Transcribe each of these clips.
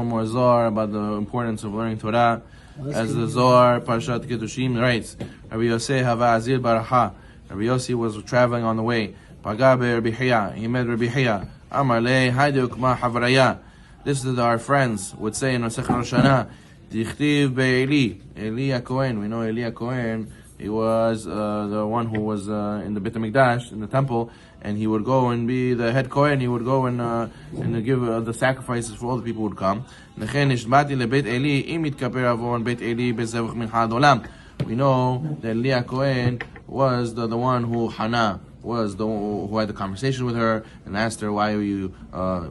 one more Zohar about the importance of learning Torah. As the Zohar, Parashat Kedushim writes, Rav Yossi hava azir baracha. Rav Yossi was traveling on the way. Paga be'Rabi Hiya. He met Rabbi Hiya. Amar le hayde ukma havraya. This is our friends would say in Masechet Rosh Hashanah. Dichtiv be'Eli. Eli HaKohen. We know Eli HaKohen. He was the one who was in the Beit HaMikdash, in the temple, and he would go and be the head Kohen. He would go and give the sacrifices for all the people who would come. We know that Eli Kohen was the one who Hannah was the one who had the conversation with her and asked her, why are you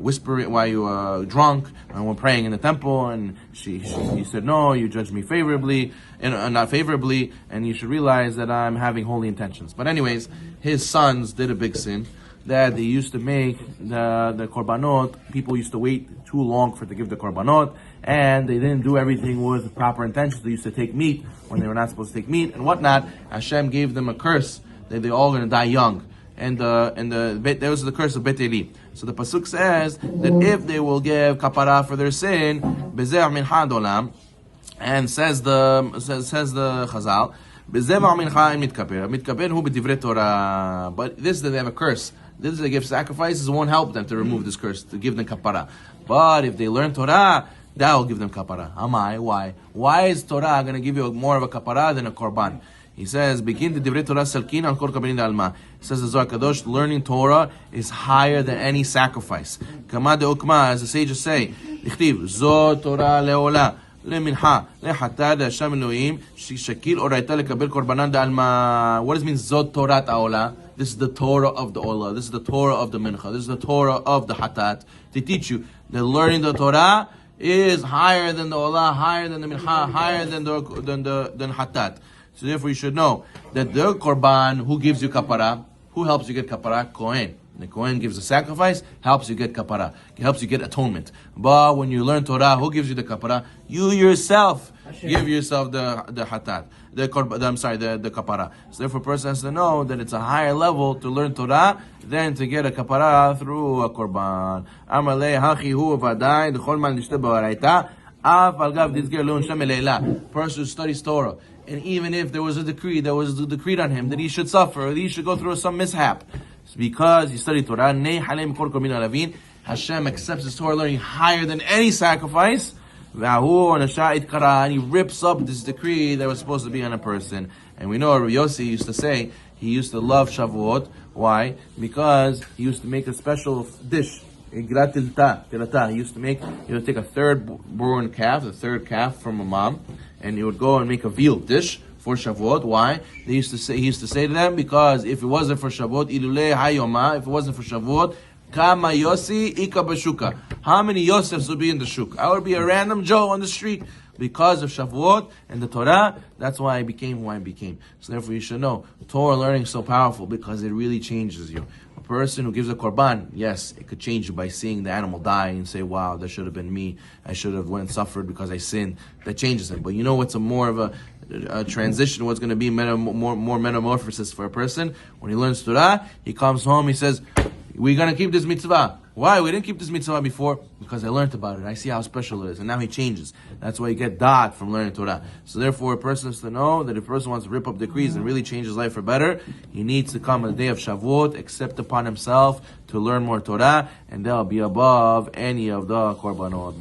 whispering, why are you drunk, and we're praying in the temple, and she said, no, you judge me favorably, and not favorably, and you should realize that I'm having holy intentions. But anyways, his sons did a big sin, that they used to make the korbanot, people used to wait too long to give the korbanot, and they didn't do everything with proper intentions. They used to take meat when they were not supposed to take meat and whatnot. Hashem gave them a curse that they're all going to die young. And that was the curse of Bet Eli. So the pasuk says that if they will give kapara for their sin, bezeh min hadolam, and says the Chazal, bezeh min ha mitkaper hu b'divrei Torah. But this they have a curse. This they give sacrifices, it won't help them to remove this curse, to give them kapara. But if they learn Torah, that will give them kapara. Amai, why? Why is Torah going to give you more of a kapara than a korban? He says, begin to divrei Torah salkin al kol kaberin alma. He says the Zohar Kadosh, learning Torah is higher than any sacrifice. Kama de ukma, as the sages say, dichtiv zo Torah leola lemincha lehatar leHashem Elohim shakil oraita lekabel korbanan alma. What does it mean zo Torah ta'ola? This is the Torah of the olah. This is the Torah of the mincha. This is the Torah of the hatat. To teach you that learning the Torah is higher than the olah, higher than the mincha, higher than hatat. So therefore you should know that the korban, who gives you kapara, who helps you get kapara? Kohen. The Kohen gives a sacrifice, helps you get kapara, helps you get atonement. But when you learn Torah, who gives you the kapara? You yourself give yourself the hatat, the kapara. So therefore a person has to know that it's a higher level to learn Torah than to get a kapara through a korban. Amar le hachi hu vaday d'chol man nishte b'oraita af al gav dizger lo nsham leila. Person who studies Torah, and even if there was a decree that was decreed on him that he should suffer, or that he should go through some mishap, it's because he studied Torah. Hashem accepts his Torah learning higher than any sacrifice. And he rips up this decree that was supposed to be on a person. And we know Rav Yossi used to say he used to love Shavuot. Why? Because he used to make a special dish. He used to take a third-born calf, the third calf from a mom, and he would go and make a veal dish for Shavuot. Why? He used to say to them, because if it wasn't for Shavuot, ilule hayoma, if it wasn't for Shavuot, kama Yossi ika bashuka. How many Yosefs would be in the shuk? I would be a random Joe on the street. Because of Shavuot and the Torah, that's why I became who I became. So therefore you should know, Torah learning is so powerful because it really changes you. A person who gives a korban, yes, it could change you by seeing the animal die and say, wow, that should have been me. I should have went and suffered because I sinned. That changes him. But you know what's more of a transition, what's going to be more metamorphosis for a person? When he learns Torah, he comes home, he says, we're going to keep this mitzvah. Why? We didn't keep this mitzvah before? Because I learned about it. I see how special it is. And now he changes. That's why you get da'at from learning Torah. So therefore, a person has to know that if a person wants to rip up decrees and really change his life for better, he needs to come on the day of Shavuot, accept upon himself to learn more Torah, and they'll be above any of the korbanot.